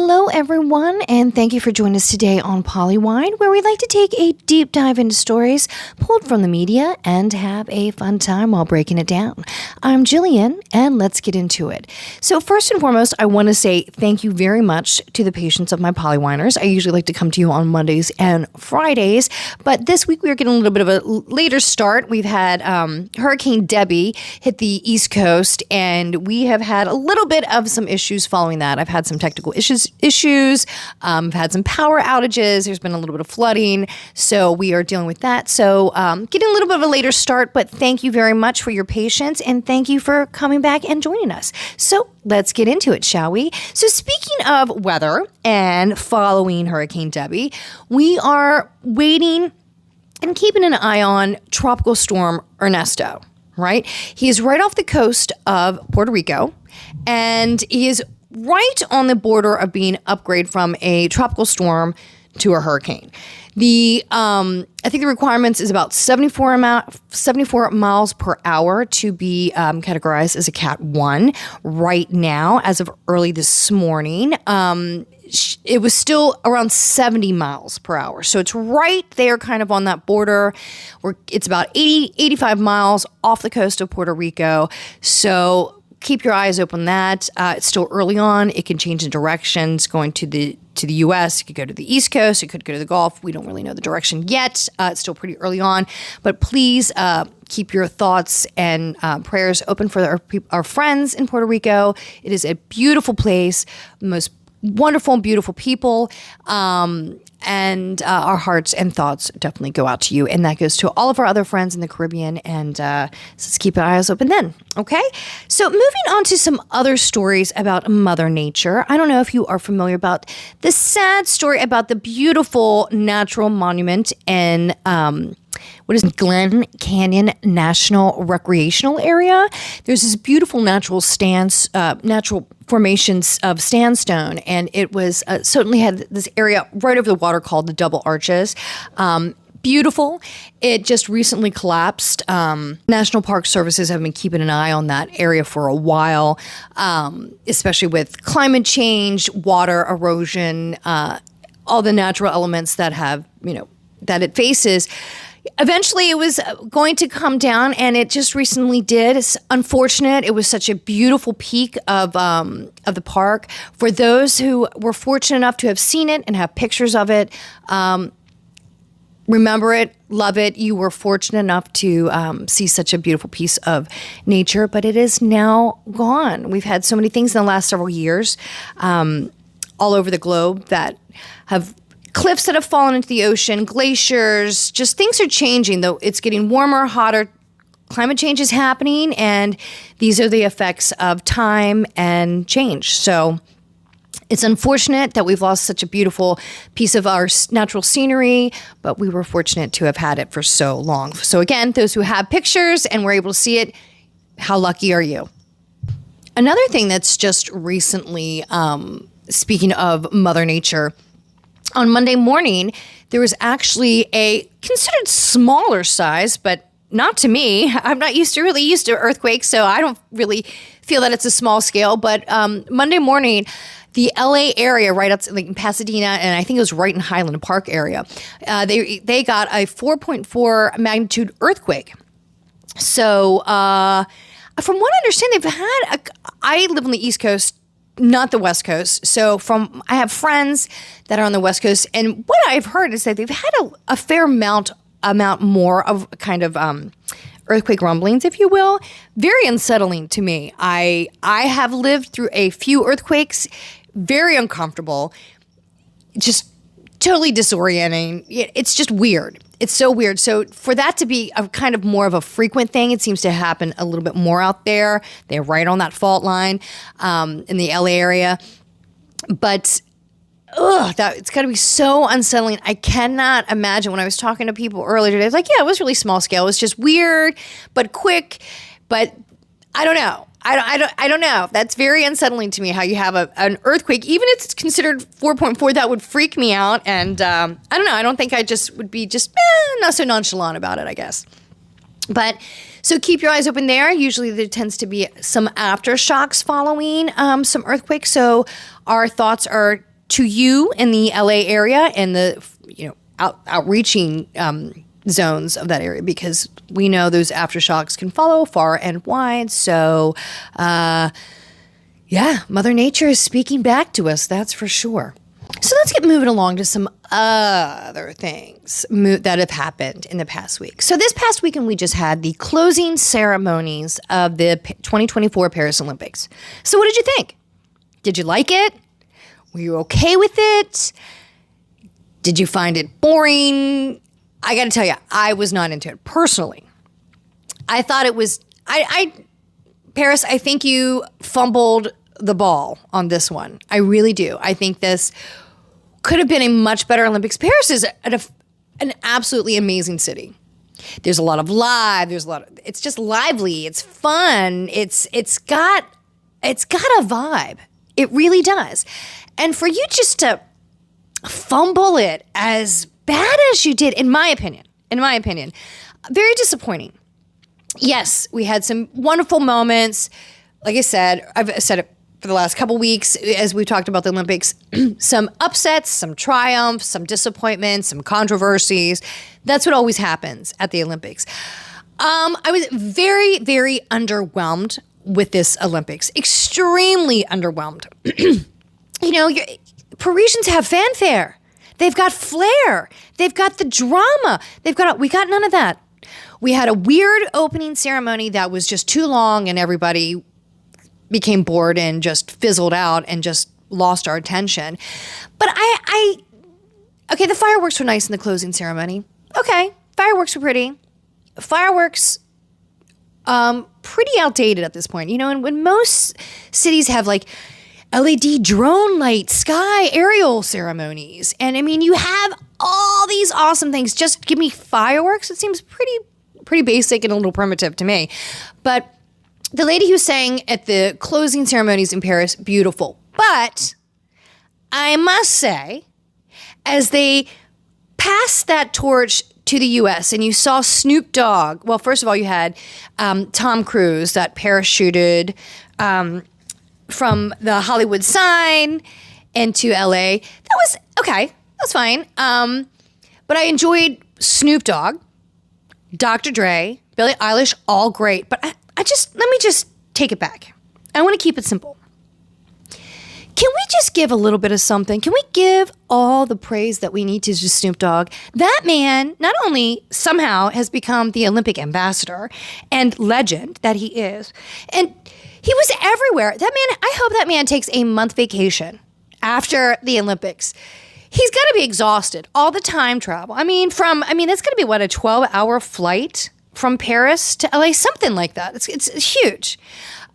Hello, everyone, and thank you for joining us today on Polywine, where we like to take a deep dive into stories pulled from the media and have a fun time while breaking it down. I'm Jillian, and let's get into it. So first and foremost, I want to say thank you very much to the patience of my Polywiners. I usually like to come to you on Mondays and Fridays, but this week we are getting a little bit of a later start. We've had Hurricane Debbie hit the East Coast, and we have had a little bit of some issues following that. I've had some technical issues. I've had some power outages. There's been a little bit of flooding, so we are dealing with that. So getting a little bit of a later start, but thank you very much for your patience, and thank you for coming back and joining us. So let's get into it, shall we? So speaking of weather and following Hurricane Debbie, we are waiting and keeping an eye on Tropical Storm Ernesto, right? He is right off the coast of Puerto Rico, and he is right on the border of being upgraded from a tropical storm to a hurricane. I think the requirements is about 74 miles per hour to be categorized as a Cat 1 right now, as of early this morning. It was still around 70 miles per hour. So it's right there kind of on that border where it's about 85 miles off the coast of Puerto Rico. So keep your eyes open on that. It's still early on. It can change in directions going to the U.S. It could go to the East Coast. It could go to the Gulf. We don't really know the direction yet. It's still pretty early on. But please keep your thoughts and prayers open for our friends in Puerto Rico. It is a beautiful place, most wonderful and beautiful people. And our hearts and thoughts definitely go out to you. And that goes to all of our other friends in the Caribbean. And so let's keep our eyes open then. Okay? So moving on to some other stories about Mother Nature. I don't know if you are familiar about the sad story about the beautiful natural monument in Glen Canyon National Recreational Area. There's this beautiful natural formations of sandstone, and it was certainly had this area right over the water called the Double Arches. Beautiful. It just recently collapsed. National Park Services have been keeping an eye on that area for a while, especially with climate change, water erosion, all the natural elements that that it faces. Eventually, it was going to come down, and it just recently did. It's unfortunate. It was such a beautiful peak of the park. For those who were fortunate enough to have seen it and have pictures of it, remember it, love it. You were fortunate enough to see such a beautiful piece of nature, but it is now gone. We've had so many things in the last several years all over the globe that have cliffs that have fallen into the ocean, glaciers, just things are changing, though it's getting warmer, hotter. Climate change is happening, and these are the effects of time and change. So it's unfortunate that we've lost such a beautiful piece of our natural scenery, but we were fortunate to have had it for so long. So again, those who have pictures and were able to see it, how lucky are you? Another thing that's just recently, speaking of Mother Nature, on Monday morning, there was actually a considered smaller size, but not to me. I'm not really used to earthquakes, so I don't really feel that it's a small scale. But Monday morning, the LA area, right up in Pasadena, and I think it was right in Highland Park area, they got a 4.4 magnitude earthquake. So from what I understand, I live on the East Coast, not the West Coast. So I have friends that are on the West Coast, and what I've heard is that they've had a fair amount more of kind of earthquake rumblings, if you will. Very unsettling to me. I have lived through a few earthquakes, very uncomfortable, just totally disorienting. It's just weird. It's so weird. So for that to be a kind of more of a frequent thing, it seems to happen a little bit more out there. They're right on that fault line in the LA area. But it's got to be so unsettling. I cannot imagine. When I was talking to people earlier today, I was like, yeah, it was really small scale. It was just weird, but quick. But I don't know. I don't know. That's very unsettling to me, how you have an earthquake, even if it's considered 4.4, that would freak me out. And I don't know. I don't think I just would be not so nonchalant about it, I guess. But so keep your eyes open there. Usually there tends to be some aftershocks following some earthquakes. So our thoughts are to you in the LA area and the outreaching zones of that area, because we know those aftershocks can follow far and wide. So, Mother Nature is speaking back to us, that's for sure. So let's get moving along to some other things that have happened in the past week. So this past weekend, we just had the closing ceremonies of the 2024 Paris Olympics. So what did you think? Did you like it? Were you okay with it? Did you find it boring? I got to tell you, I was not into it personally. I thought it was, Paris, I think you fumbled the ball on this one. I really do. I think this could have been a much better Olympics. Paris is an absolutely amazing city. There's a lot of it's just lively. It's fun. It's got a vibe. It really does. And for you just to fumble it as bad as you did, in my opinion, very disappointing. Yes, we had some wonderful moments. Like I said, I've said it for the last couple weeks as we talked about the Olympics, some upsets, some triumphs, some disappointments, some controversies. That's what always happens at the Olympics. I was very, very underwhelmed with this Olympics. Extremely underwhelmed. Parisians have fanfare. They've got flair. They've got the drama. We got none of that. We had a weird opening ceremony that was just too long, and everybody became bored and just fizzled out and just lost our attention. But the fireworks were nice in the closing ceremony. Okay, fireworks were pretty. Fireworks, pretty outdated at this point. And when most cities have like LED drone light, sky aerial ceremonies, and you have all these awesome things. Just give me fireworks. It seems pretty basic and a little primitive to me. But the lady who sang at the closing ceremonies in Paris, beautiful. But I must say, as they passed that torch to the U.S. and you saw Snoop Dogg, well, first of all, you had Tom Cruise that parachuted from the Hollywood sign into L.A. That was okay. That's fine. But I enjoyed Snoop Dogg, Dr. Dre, Billie Eilish, all great. But let me just take it back. I want to keep it simple. Can we just give a little bit of something? Can we give all the praise that we need to Snoop Dogg? That man not only somehow has become the Olympic ambassador and legend that he is, and he was everywhere. That man, I hope that man takes a month vacation after the Olympics. He's got to be exhausted. All the time travel. That's going to be a 12-hour flight from Paris to LA, something like that. It's huge.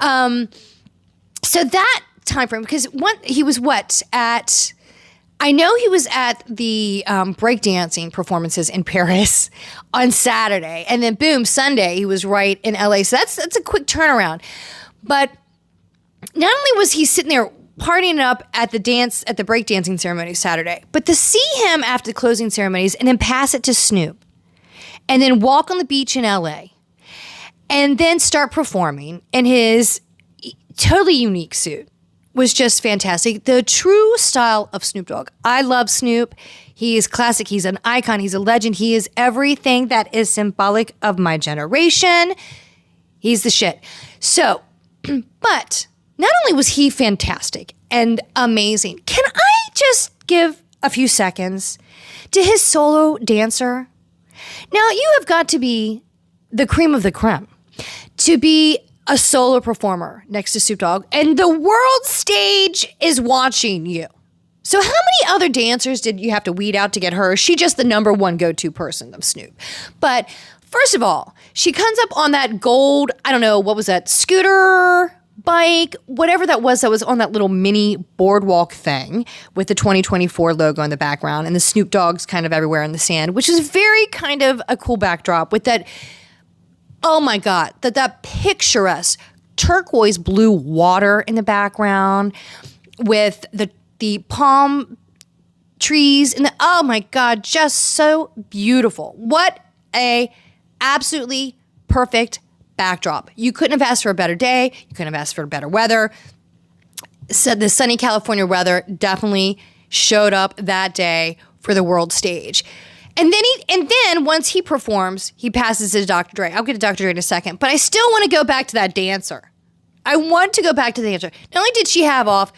So that time frame, because he was at the breakdancing performances in Paris on Saturday, and then boom, Sunday he was right in LA. So that's a quick turnaround. But not only was he sitting there partying up at the breakdancing ceremony Saturday, but to see him after the closing ceremonies and then pass it to Snoop, and then walk on the beach in LA, and then start performing in his totally unique suit was just fantastic. The true style of Snoop Dogg. I love Snoop. He is classic. He's an icon. He's a legend. He is everything that is symbolic of my generation. He's the shit. So, but not only was he fantastic and amazing, can I just give a few seconds to his solo dancer? Now, you have got to be the cream of the creme to be a solo performer next to Snoop Dogg, and the world stage is watching you. So how many other dancers did you have to weed out to get her? She just the number one go-to person of Snoop. But first of all, she comes up on that gold, I don't know, what was that, scooter, bike, whatever that was on that little mini boardwalk thing with the 2024 logo in the background and the Snoop Dogg's kind of everywhere in the sand, which is very kind of a cool backdrop with that, oh my God, that picturesque turquoise blue water in the background with the palm trees and oh my God, just so beautiful. What a absolutely perfect backdrop. You couldn't have asked for a better day. You couldn't have asked for better weather. So the sunny California weather definitely showed up that day for the world stage. And then once he performs, he passes to Dr. Dre. I'll get to Dr. Dre in a second, but I still want to go back to that dancer. I want to go back to the dancer. Not only did she have off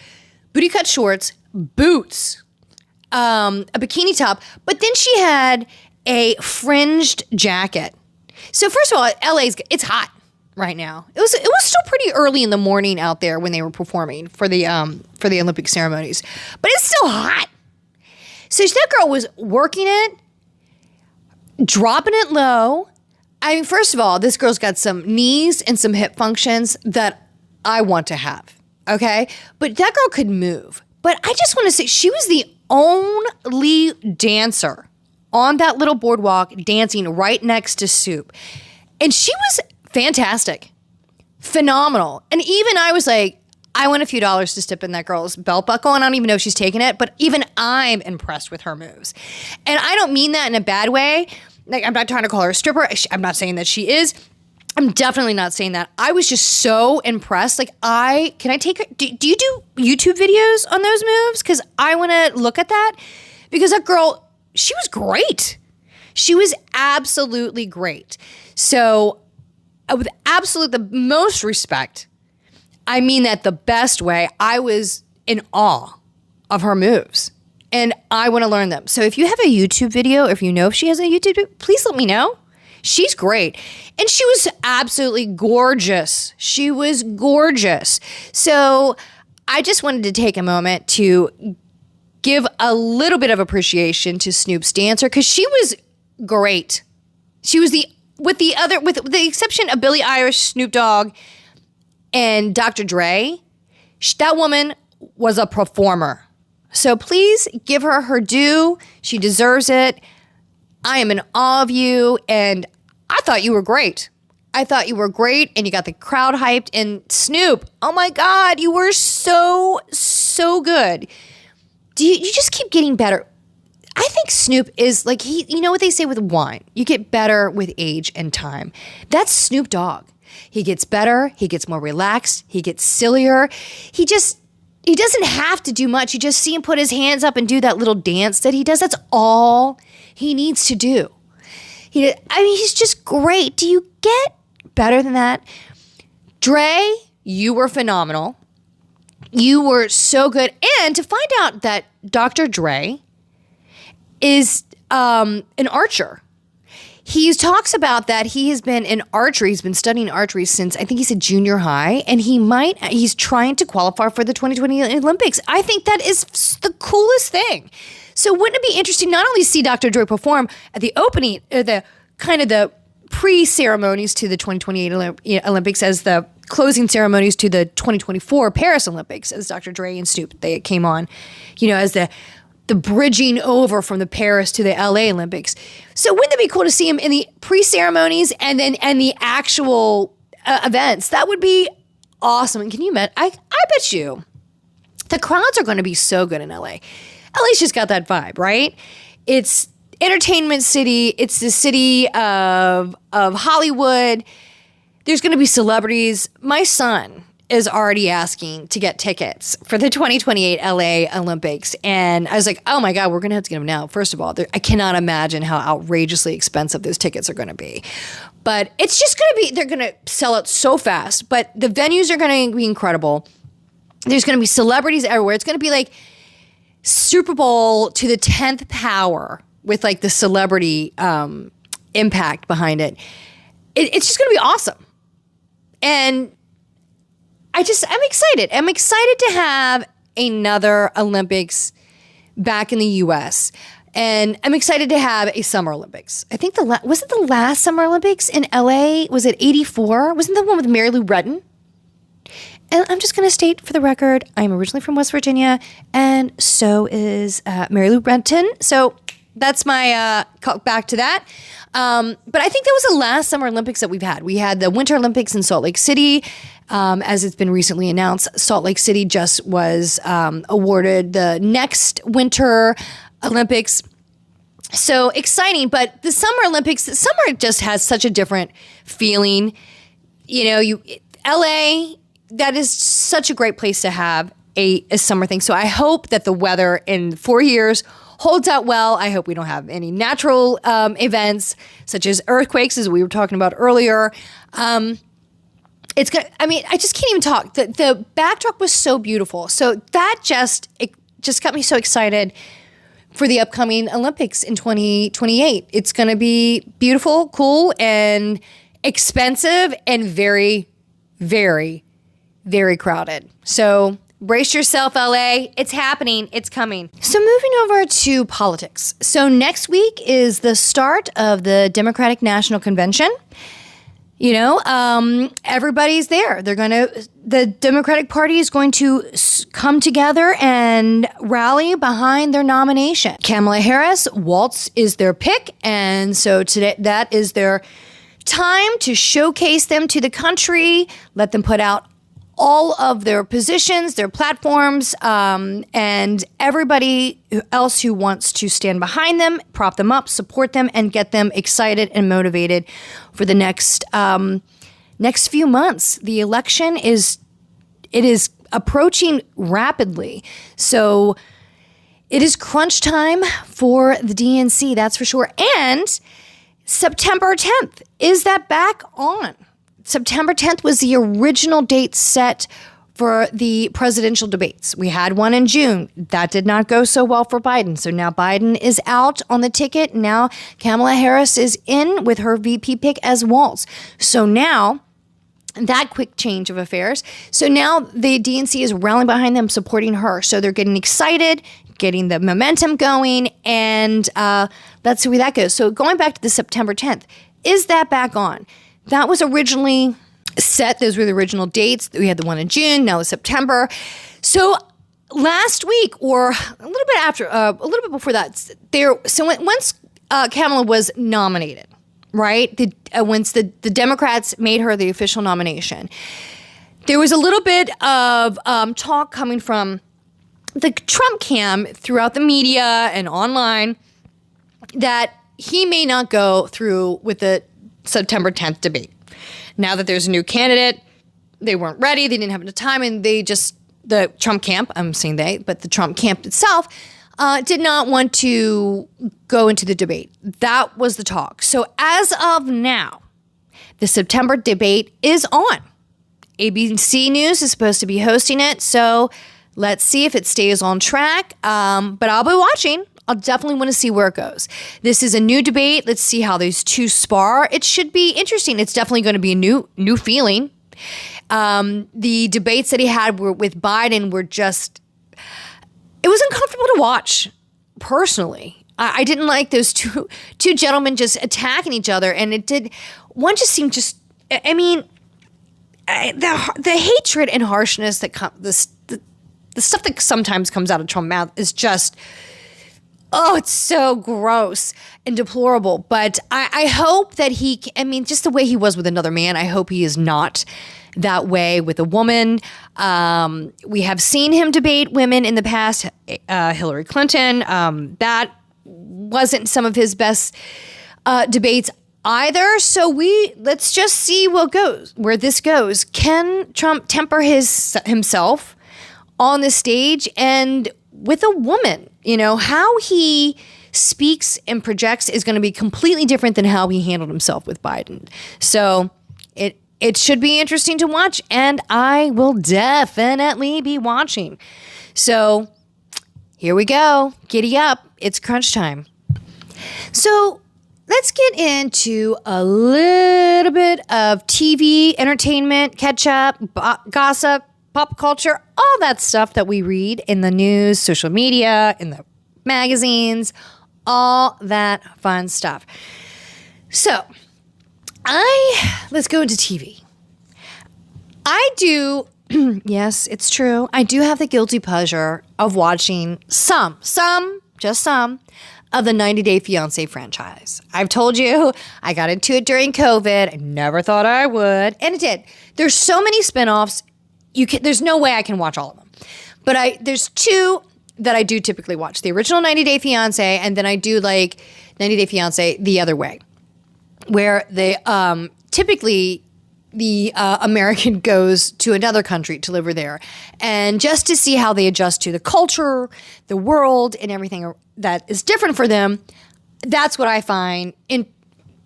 booty cut shorts, boots, a bikini top, but then she had a fringed jacket. So first of all, it's hot right now. It was still pretty early in the morning out there when they were performing for the Olympic ceremonies, but it's still hot. So that girl was working it, dropping it low. I mean, first of all, this girl's got some knees and some hip functions that I want to have, okay? But that girl could move. But I just want to say, she was the only dancer on that little boardwalk dancing right next to Soup. And she was fantastic, phenomenal. And even I was like, I want a few dollars to step in that girl's belt buckle, and I don't even know if she's taking it, but even I'm impressed with her moves. And I don't mean that in a bad way. Like, I'm not trying to call her a stripper. I'm not saying that she is. I'm definitely not saying that. I was just so impressed. Like, do you do YouTube videos on those moves? Because I want to look at that. Because that girl, she was great. She was absolutely great. So, with the most respect, I mean that the best way, I was in awe of her moves. And I want to learn them. So if you have a YouTube video, if you know if she has a YouTube video, please let me know. She's great. And she was absolutely gorgeous. She was gorgeous. So I just wanted to take a moment to give a little bit of appreciation to Snoop's dancer, because she was great. She was with the exception of Billie Eilish, Snoop Dogg, and Dr. Dre, that woman was a performer. So please give her due. She deserves it. I am in awe of you, and I thought you were great. I thought you were great, and you got the crowd hyped. And Snoop, oh my God, you were so, so good. You just keep getting better. I think Snoop is like, you know what they say with wine? You get better with age and time. That's Snoop Dogg. He gets better. He gets more relaxed. He gets sillier. He doesn't have to do much. You just see him put his hands up and do that little dance that he does. That's all he needs to do. He's just great. Do you get better than that? Dre, you were phenomenal. You were so good. And to find out that Dr. Dre is an archer. He talks about that he has been in archery. He's been studying archery since, I think he said junior high, and he's trying to qualify for the 2020 Olympics. I think that is the coolest thing. So wouldn't it be interesting not only to see Dr. Dre perform at the opening, the pre-ceremonies to the 2028 Olympics as the closing ceremonies to the 2024 Paris Olympics, as Dr. Dre and Snoop, they came on, as the bridging over from the Paris to the LA Olympics. So wouldn't it be cool to see him in the pre-ceremonies and the actual events? That would be awesome. And can you imagine? I bet you the crowds are going to be so good in LA. LA's just got that vibe, right? It's entertainment city. It's the city of Hollywood. There's going to be celebrities. My son is already asking to get tickets for the 2028 LA Olympics. And I was like, oh my God, we're going to have to get them now. First of all, I cannot imagine how outrageously expensive those tickets are going to be. But it's just going to be, they're going to sell out so fast. But the venues are going to be incredible. There's going to be celebrities everywhere. It's going to be like Super Bowl to the 10th power with like the celebrity impact behind it. It's just going to be awesome. And I'm excited. I'm excited to have another Olympics back in the U.S. And I'm excited to have a Summer Olympics. I think was it the last Summer Olympics in L.A.? Was it 84? Wasn't the one with Mary Lou Retton? And I'm just going to state for the record, I'm originally from West Virginia, and so is Mary Lou Retton. So that's my back to that. But I think that was the last Summer Olympics that we've had. We had the Winter Olympics in Salt Lake City. As it's been recently announced, Salt Lake City just was awarded the next Winter Olympics. So exciting. But the Summer Olympics, summer just has such a different feeling. LA, that is such a great place to have a summer thing. So I hope that the weather in 4 years holds out well. I hope we don't have any natural events such as earthquakes, as we were talking about earlier. It's good. I mean, I just can't even talk. The backdrop was so beautiful. So that just got me so excited for the upcoming Olympics in 2028. It's going to be beautiful, cool, and expensive, and very, very, very crowded. So brace yourself, LA. It's happening. It's coming. So moving over to politics. So next week is the start of the Democratic National Convention. Everybody's there. The Democratic Party is going to come together and rally behind their nomination. Kamala Harris, Waltz is their pick. And so today, that is their time to showcase them to the country, let them put out all of their positions, their platforms, and everybody else who wants to stand behind them, prop them up, support them, and get them excited and motivated for the next few months. The election is approaching rapidly, so it is crunch time for the DNC, that's for sure. And September 10th, is that back on? September 10th was the original date set for the presidential debates. We had one in June. That did not go so well for Biden. So now Biden is out on the ticket. Now Kamala Harris is in with her VP pick as Waltz. So now that quick change of affairs. So now the DNC is rallying behind them, supporting her. So they're getting excited, getting the momentum going, and let's see where that goes. So going back to the September 10th, is that back on? That was originally set. Those were the original dates. We had the one in June, now it's September. So last week, or a little bit after, a little bit before that, once Kamala was nominated, right? Once the Democrats made her the official nomination, there was a little bit of talk coming from the Trump camp throughout the media and online that he may not go through with the September 10th debate. Now that there's a new candidate, they weren't ready, they didn't have enough time, and the Trump camp, I'm saying but the Trump camp itself did not want to go into the debate. That was the talk. So as of now, the September debate is on. ABC News is supposed to be hosting it, so let's see if it stays on track, but I'll be watching. I'll definitely want to see where it goes. This is a new debate. Let's see how these two spar. It should be interesting. It's definitely going to be a new feeling. The debates that he had with Biden were just, it was uncomfortable to watch, personally. I didn't like those two gentlemen just attacking each other, and one just seemed just, I mean, the hatred and harshness that the stuff that sometimes comes out of Trump's mouth is just, oh, it's so gross and deplorable. But I hope that just the way he was with another man, I hope he is not that way with a woman. We have seen him debate women in the past. Hillary Clinton, that wasn't some of his best debates either. So let's just see where this goes. Can Trump temper himself on the stage and with a woman? How he speaks and projects is going to be completely different than how he handled himself with Biden. So it should be interesting to watch, and I will definitely be watching. So here we go. Giddy up. It's crunch time. So let's get into a little bit of TV, entertainment, catch up, gossip, pop culture, all that stuff that we read in the news, social media, in the magazines, all that fun stuff. So, let's go into TV. I do, yes, it's true, I do have the guilty pleasure of watching just some, of the 90 Day Fiancé franchise. I've told you, I got into it during COVID. I never thought I would, and it did. There's so many spinoffs. There's no way I can watch all of them. But there's two that I do typically watch. The original 90 Day Fiancé, and then I do like 90 Day Fiancé the other way, where they typically the American goes to another country to live there, and just to see how they adjust to the culture, the world, and everything that is different for them. That's what I find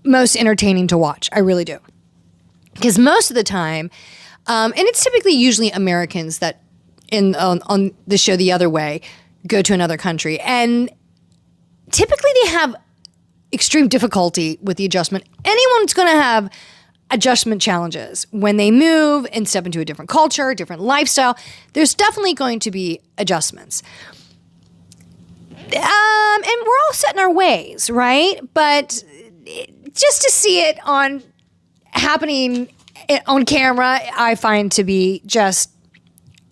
most entertaining to watch. I really do. Because most of the time, and it's typically usually Americans that on the show The Other Way go to another country, and typically they have extreme difficulty with the adjustment. Anyone's going to have adjustment challenges when they move and step into a different culture, different lifestyle. There's definitely going to be adjustments. And we're all set in our ways, right? But just to see it happening on camera, I find to be just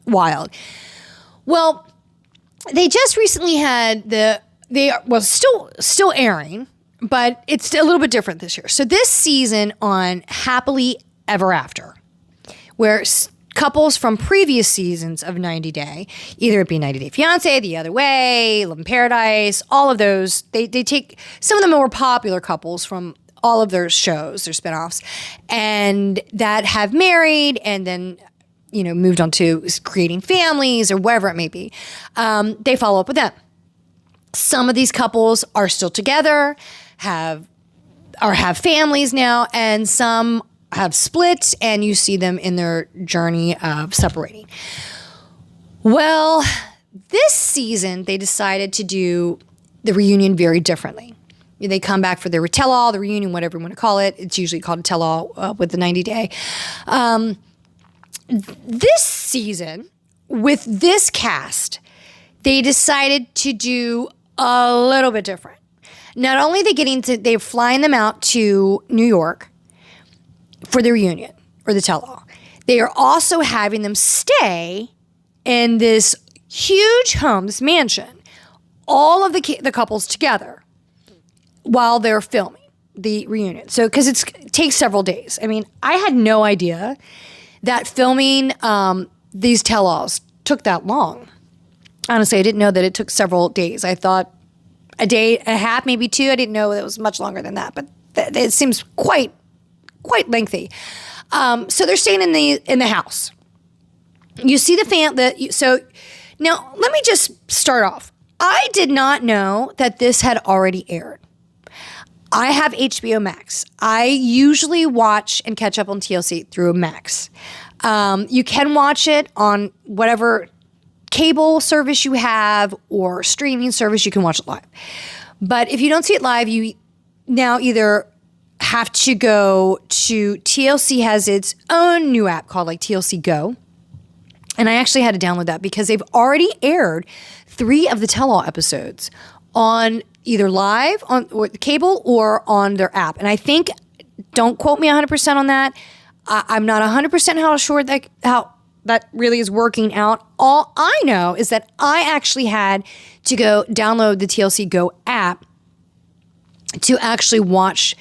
wild. Well, they just recently had still airing, but it's a little bit different this year. So this season on Happily Ever After, where couples from previous seasons of 90 Day, either it be 90 Day Fiancé, The Other Way, Love in Paradise, all of those, they take some of the more popular couples from all of their shows, their spinoffs, and that have married and then moved on to creating families or wherever it may be. They follow up with them. Some of these couples are still together, have families now, and some have split, and you see them in their journey of separating. Well, this season, they decided to do the reunion very differently. They come back for their tell-all, the reunion, whatever you want to call it. It's usually called a tell-all with the 90 Day. This season, with this cast, they decided to do a little bit different. Not only are they're flying them out to New York for the reunion or the tell-all, they are also having them stay in this huge home, this mansion, all of the couples together while they're filming the reunion. So, because it takes several days. I mean, I had no idea that filming these tell-alls took that long. Honestly, I didn't know that it took several days. I thought a day and a half, maybe two. I didn't know it was much longer than that, but it seems quite lengthy. So they're staying in the house. You see so now let me just start off. I did not know that this had already aired. I have HBO Max. I usually watch and catch up on TLC through Max. You can watch it on whatever cable service you have or streaming service. You can watch it live. But if you don't see it live, you now either have to go to TLC has its own new app called like TLC Go. And I actually had to download that because they've already aired 3 of the tell-all episodes on either live on or cable or on their app. And I think, don't quote me 100% on that. I'm not 100% how that really is working out. All I know is that I actually had to go download the TLC Go app to actually watch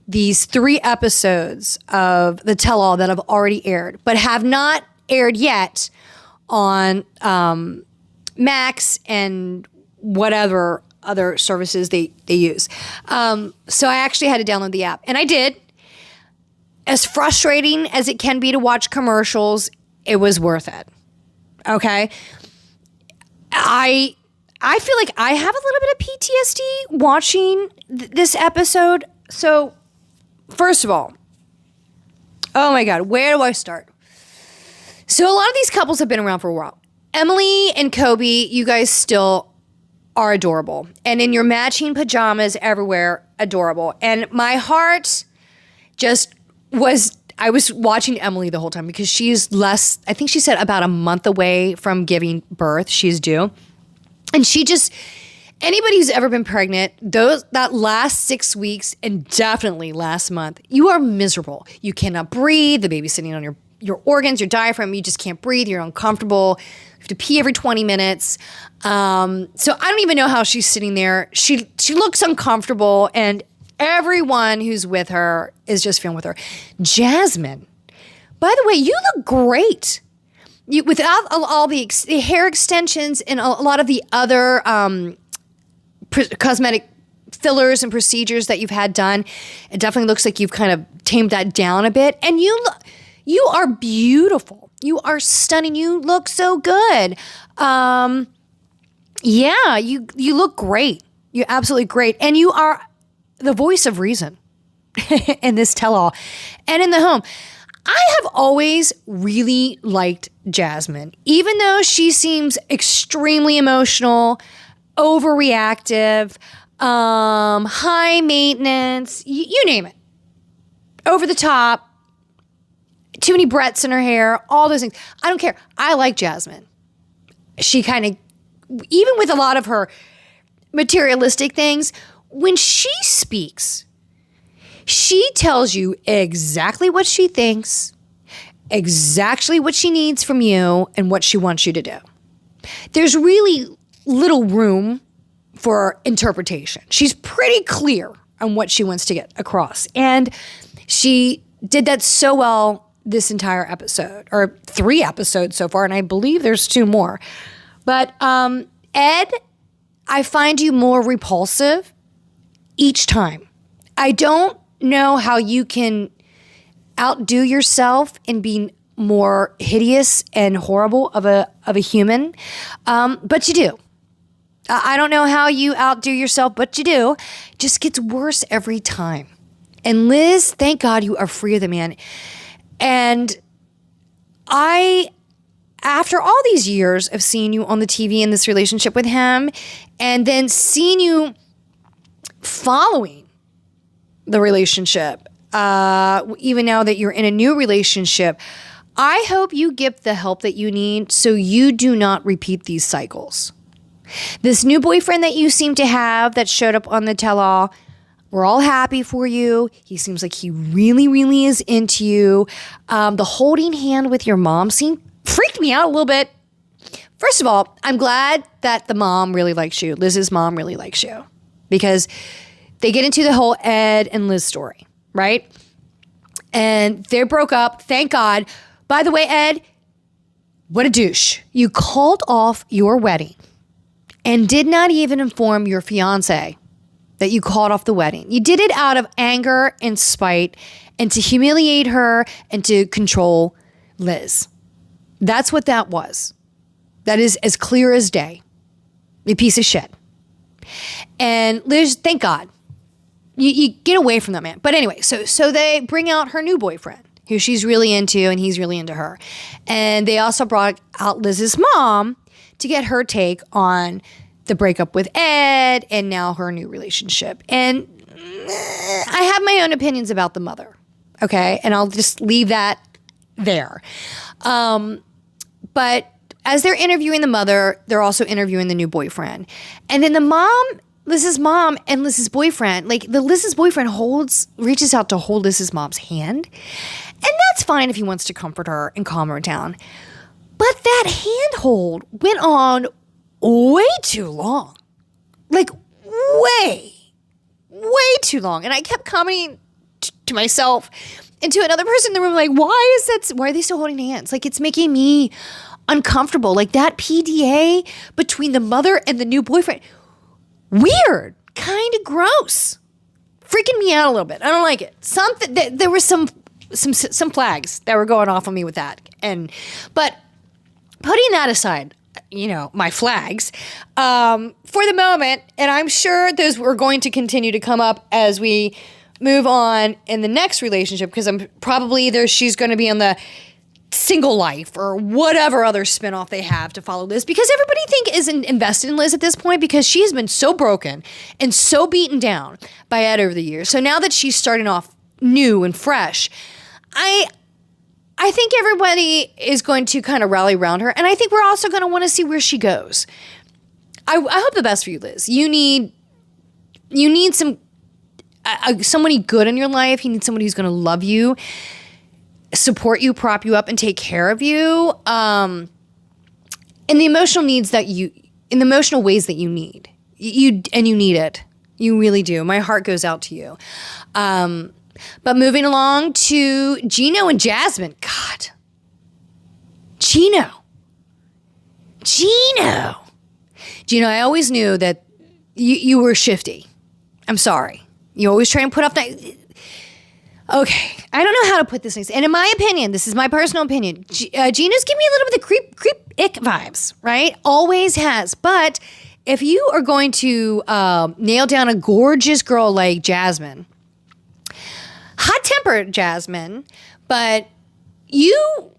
these 3 episodes of the tell-all that have already aired, but have not aired yet on Max and whatever other services they use. So I actually had to download the app, and I did. As frustrating as it can be to watch commercials, it was worth it. Okay? I feel like I have a little bit of PTSD watching this episode. So, first of all, oh my God, where do I start? So a lot of these couples have been around for a while. Emily and Kobe, you guys still are adorable. And in your matching pajamas everywhere, adorable. And my heart I was watching Emily the whole time because she's I think she said about a month away from giving birth. She's due. And anybody who's ever been pregnant, that last 6 weeks and definitely last month, you are miserable. You cannot breathe. The baby's sitting on your organs, your diaphragm. You just can't breathe. You're uncomfortable. You have to pee every 20 minutes. So I don't even know how she's sitting there. She looks uncomfortable, and everyone who's with her is just feeling with her. Jasmine, by the way, you look great. Without all the hair extensions and a lot of the other cosmetic fillers and procedures that you've had done, it definitely looks like you've kind of tamed that down a bit. And You are beautiful. You are stunning. You look so good. Yeah, you look great. You're absolutely great. And you are the voice of reason in this tell-all and in the home. I have always really liked Jasmine, even though she seems extremely emotional, overreactive, high maintenance, you name it. Over the top, too many Bretts in her hair, all those things. I don't care. I like Jasmine. She kind of, even with a lot of her materialistic things, when she speaks, she tells you exactly what she thinks, exactly what she needs from you, and what she wants you to do. There's really little room for interpretation. She's pretty clear on what she wants to get across. And she did that so well this entire episode, or 3 episodes so far, and I believe there's 2 more. But Ed, I find you more repulsive each time. I don't know how you can outdo yourself in being more hideous and horrible of a human, but you do. I don't know how you outdo yourself, but you do. It just gets worse every time. And Liz, thank God you are free of the man. And after all these years of seeing you on the TV in this relationship with him, and then seeing you following the relationship, even now that you're in a new relationship, I hope you get the help that you need so you do not repeat these cycles. This new boyfriend that you seem to have that showed up on the tell-all, we're all happy for you. He seems like he really, really is into you. The holding hand with your mom scene freaked me out a little bit. First of all, I'm glad that the mom really likes you. Liz's mom really likes you, because they get into the whole Ed and Liz story, right? And they broke up, thank God. By the way, Ed, what a douche. You called off your wedding and did not even inform your fiance that you called off the wedding. You did it out of anger and spite and to humiliate her and to control Liz. That's what that was. That is as clear as day. You piece of shit. And Liz, thank God, you get away from that man. But anyway, so they bring out her new boyfriend, who she's really into and he's really into her. And they also brought out Liz's mom to get her take on the breakup with Ed and now her new relationship. And I have my own opinions about the mother, okay? And I'll just leave that there. But as they're interviewing the mother, they're also interviewing the new boyfriend. And then the mom, Liz's mom and Liz's boyfriend, like Liz's boyfriend reaches out to hold Liz's mom's hand. And that's fine if he wants to comfort her and calm her down. But that handhold went on way too long. Like way too long. And I kept commenting to myself and to another person in the room, like, why are they still holding hands? Like, it's making me uncomfortable. Like that PDA between the mother and the new boyfriend. Weird, kind of gross, freaking me out a little bit. I don't like it. There were some flags that were going off on me with that. But putting that aside, my flags, for the moment, and I'm sure those were going to continue to come up as we move on in the next relationship, because she's going to be on the single life or whatever other spinoff they have to follow Liz, because everybody isn't invested in Liz at this point because she has been so broken and so beaten down by Ed over the years. So now that she's starting off new and fresh, I think everybody is going to kind of rally around her, and I think we're also going to want to see where she goes. I hope the best for you, Liz. You need somebody good in your life. You need somebody who's going to love you, support you, prop you up, and take care of you. In the emotional ways that you need. You need it. You really do. My heart goes out to you. But moving along to Gino and Jasmine. God. Gino, I always knew that you were shifty. I'm sorry. You always try and put up that. Okay, I don't know how to put this next. And in my opinion, this is my personal opinion, Gino's giving me a little bit of creep ick vibes, right? Always has. But if you are going to nail down a gorgeous girl like Jasmine, hot-tempered Jasmine, but you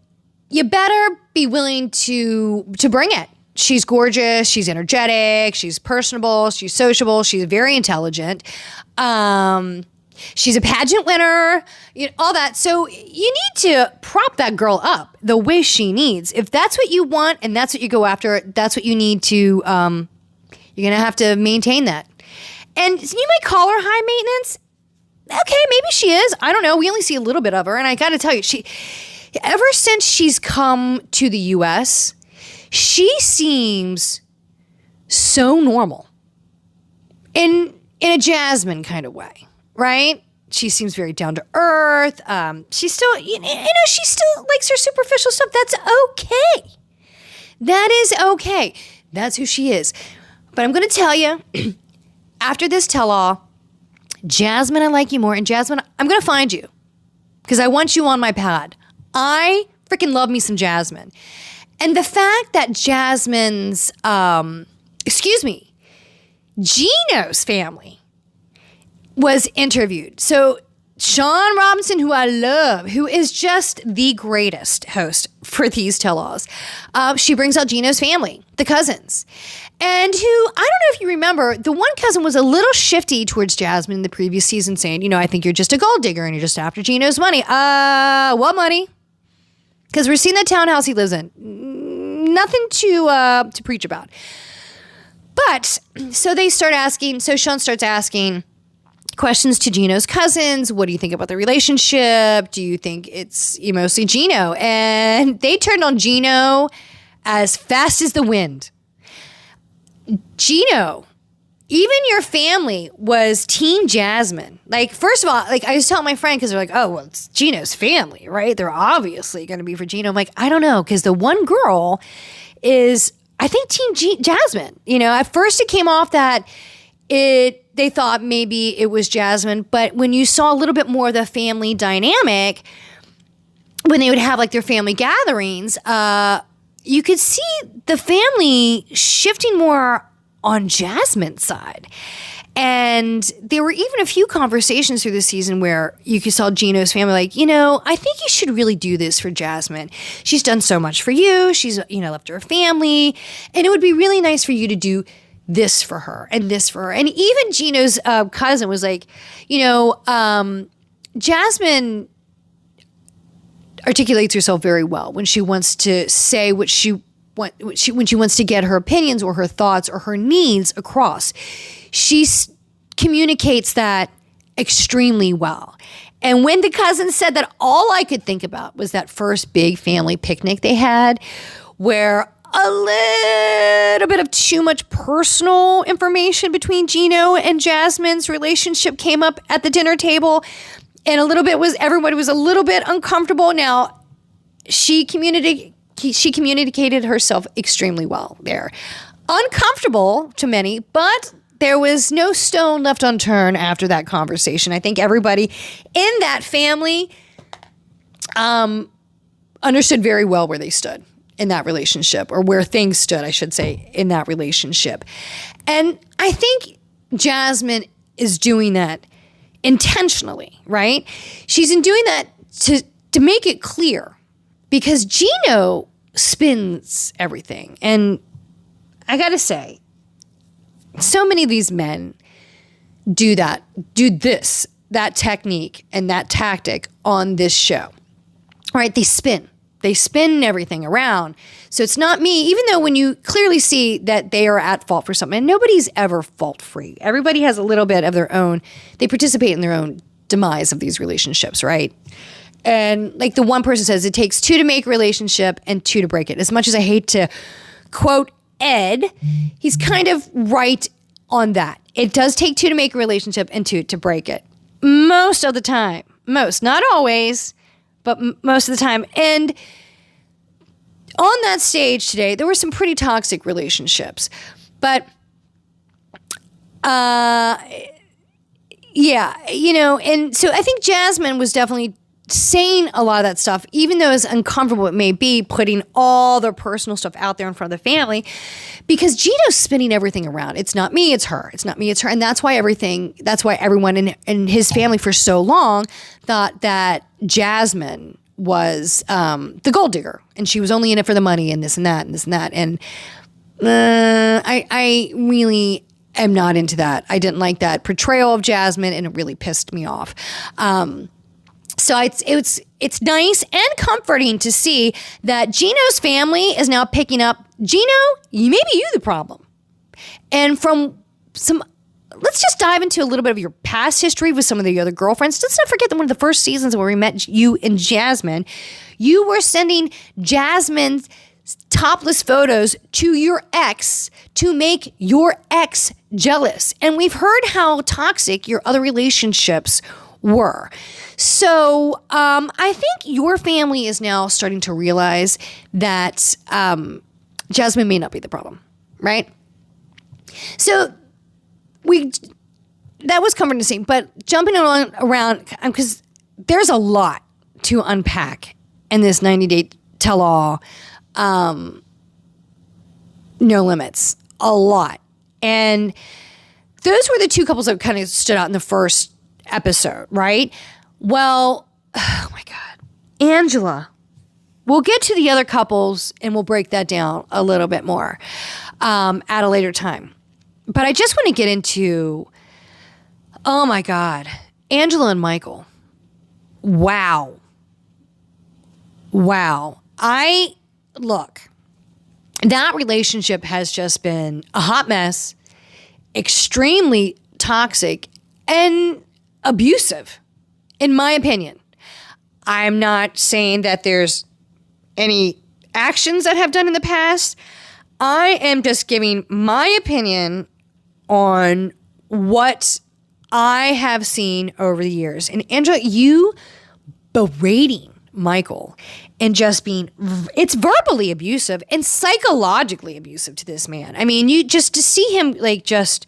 better be willing to bring it. She's gorgeous. She's energetic. She's personable. She's sociable. She's very intelligent. She's a pageant winner, all that. So you need to prop that girl up the way she needs. If that's what you want and that's what you go after, that's what you need to, you're going to have to maintain that. And you might call her high maintenance. Okay, maybe she is. I don't know. We only see a little bit of her. And I got to tell you, ever since she's come to the U.S., she seems so normal in a Jasmine kind of way. Right? She seems very down to earth. She's still, she still likes her superficial stuff. That's okay. That is okay. That's who she is. But I'm going to tell you, after this tell-all, Jasmine, I like you more. And Jasmine, I'm going to find you because I want you on my pad. I freaking love me some Jasmine. And the fact that Jasmine's, Gino's family was interviewed. So Sean Robinson, who I love, who is just the greatest host for these tell-alls, she brings out Gino's family, the cousins, and who, I don't know if you remember, the one cousin was a little shifty towards Jasmine in the previous season, saying, I think you're just a gold digger and you're just after Gino's money. What money? Because we're seeing the townhouse he lives in. Nothing to preach about. But, so they start asking, so Sean starts asking questions to Gino's cousins. What do you think about the relationship? Do you think it's mostly Gino? And they turned on Gino as fast as the wind. Gino, even your family was Team Jasmine. Like, first of all, like I was telling my friend, because they're like, oh, well, it's Gino's family, right? They're obviously going to be for Gino. I'm like, I don't know, because the one girl is, I think, Team Jasmine. At first it came off that they thought maybe it was Jasmine, but when you saw a little bit more of the family dynamic, when they would have like their family gatherings, you could see the family shifting more on Jasmine's side. And there were even a few conversations through the season where you saw Gino's family like, I think you should really do this for Jasmine. She's done so much for you. She's, left her family. And it would be really nice for you to do this for her and this for her. And even Gino's cousin was like, Jasmine articulates herself very well when she wants to say when she wants to get her opinions or her thoughts or her needs across. She communicates that extremely well. And when the cousin said that, all I could think about was that first big family picnic they had, where a little bit of too much personal information between Gino and Jasmine's relationship came up at the dinner table, and everybody was a little bit uncomfortable. Now, she communicated herself extremely well there. Uncomfortable to many, but there was no stone left unturned after that conversation. I think everybody in that family understood very well where they stood in that relationship, or where things stood, I should say, in that relationship. And I think Jasmine is doing that intentionally, right? She's doing that to make it clear, because Gino spins everything. And I gotta say, so many of these men do that technique and that tactic on this show, right? They spin everything around. So it's not me, even though when you clearly see that they are at fault for something, and nobody's ever fault free. Everybody has a little bit of their own, they participate in their own demise of these relationships, right? And like the one person says, it takes two to make a relationship and two to break it. As much as I hate to quote Ed, he's kind of right on that. It does take two to make a relationship and two to break it. Most of the time. Not always, but most of the time. And on that stage today, there were some pretty toxic relationships. But, Yeah, and so I think Jasmine was definitely saying a lot of that stuff, even though as uncomfortable it may be, putting all their personal stuff out there in front of the family, because Gino's spinning everything around. It's not me, it's her. It's not me, it's her. And that's why everyone in his family for so long thought that Jasmine was the gold digger, and she was only in it for the money and this and that and this and that. And I really am not into that. I didn't like that portrayal of Jasmine, and it really pissed me off. So it's nice and comforting to see that Gino's family is now picking up. Gino, maybe you the problem. And let's just dive into a little bit of your past history with some of the other girlfriends. Let's not forget that one of the first seasons where we met you and Jasmine, you were sending Jasmine's topless photos to your ex to make your ex jealous. And we've heard how toxic your other relationships were. So I think your family is now starting to realize that Jasmine may not be the problem, right? So that was comforting to see, but jumping around, because there's a lot to unpack in this 90-day tell-all, No Limits, a lot. And those were the two couples that kind of stood out in the first episode, right? Well, oh my God, Angela. We'll get to the other couples and we'll break that down a little bit more at a later time. But I just want to get into, oh my God, Angela and Michael. Wow. Look, that relationship has just been a hot mess, extremely toxic, and abusive, in my opinion. I'm not saying that there's any actions that have done in the past. I am just giving my opinion on what I have seen over the years. And Angela, you berating Michael and just it's verbally abusive and psychologically abusive to this man. I mean, you just to see him like just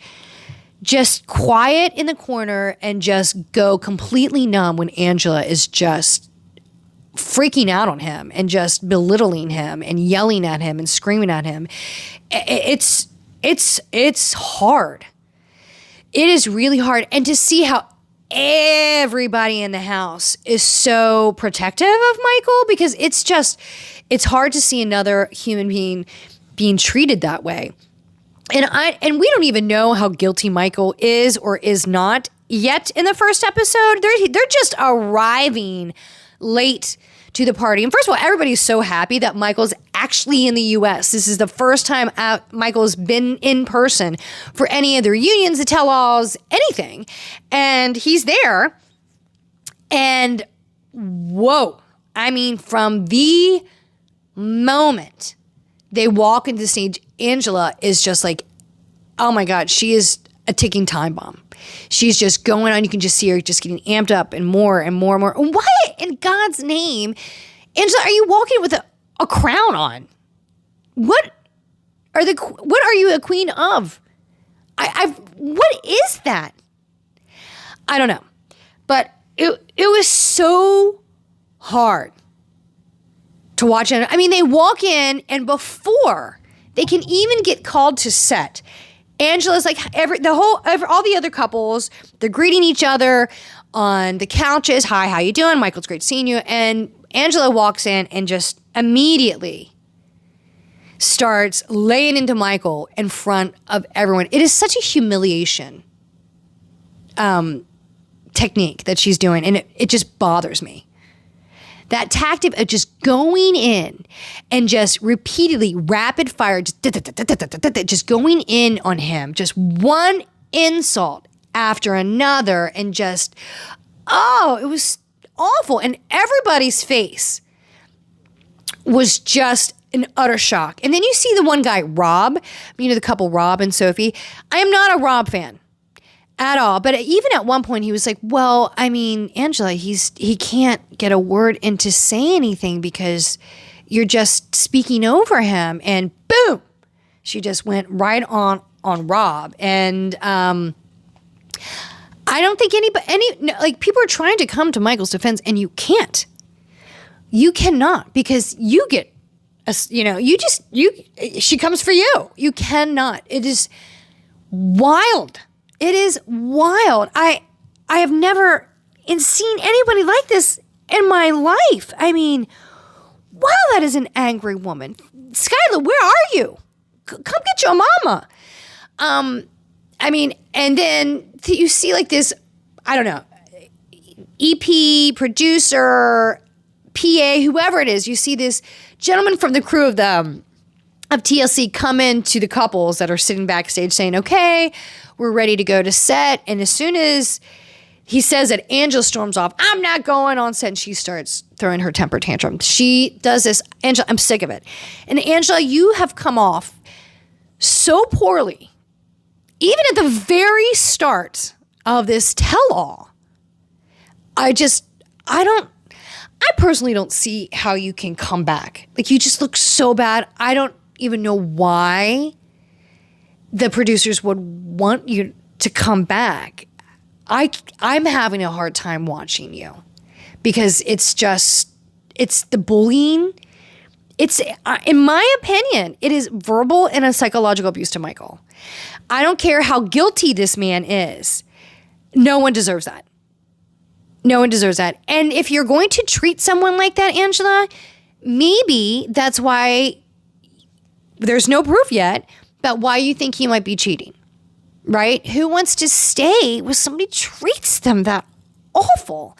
quiet in the corner and just go completely numb when Angela is just freaking out on him and just belittling him and yelling at him and screaming at him. It's hard. It is really hard. And to see how everybody in the house is so protective of Michael, because it's hard to see another human being treated that way. And we don't even know how guilty Michael is or is not yet in the first episode. They're just arriving late to the party. And first of all, everybody's so happy that Michael's actually in the U.S. This is the first time Michael's been in person for any of the reunions, the tell-alls, anything. And he's there. And whoa, I mean, from the moment they walk into the stage, Angela is just like, oh my God, she is a ticking time bomb. She's just going on. You can just see her just getting amped up and more and more and more. Why in God's name, Angela, are you walking with a crown on? What are you a queen of? What is that? I don't know. But it was so hard to watch it. I mean, they walk in and before they can even get called to set, Angela's like all the other couples, they're greeting each other on the couches. Hi, how you doing? Michael's great seeing you. And Angela walks in and just immediately starts laying into Michael in front of everyone. It is such a humiliation technique that she's doing, and it just bothers me. That tactic of just going in and just repeatedly rapid fire, just going in on him, just one insult after another, and just, it was awful. And everybody's face was just an utter shock. And then you see the one guy, Rob, the couple Rob and Sophie. I am not a Rob fan at all. But even at one point he was like, well, I mean, Angela, he can't get a word in to say anything because you're just speaking over him. And boom, she just went right on Rob. And I don't think like people are trying to come to Michael's defense and you can't. You cannot, because you get, she comes for you. You cannot. It is wild. It is wild. I have never seen anybody like this in my life. I mean, wow, that is an angry woman. Skylar, where are you? Come get your mama. I mean, and then you see like this, I don't know, EP, producer, PA, whoever it is, you see this gentleman from the crew of TLC come in to the couples that are sitting backstage saying, okay, we're ready to go to set. And as soon as he says that, Angela storms off, I'm not going on set. And she starts throwing her temper tantrum. She does this. Angela, I'm sick of it. And Angela, you have come off so poorly, even at the very start of this tell-all. I personally don't see how you can come back. Like, you just look so bad. I don't even know why the producers would want you to come back. I'm having a hard time watching you because it's the bullying. It's, in my opinion, it is verbal and a psychological abuse to Michael. I don't care how guilty this man is. No one deserves that. No one deserves that. And if you're going to treat someone like that, Angela, maybe that's why there's no proof yet, but why you think he might be cheating, right? Who wants to stay with somebody who treats them that awful?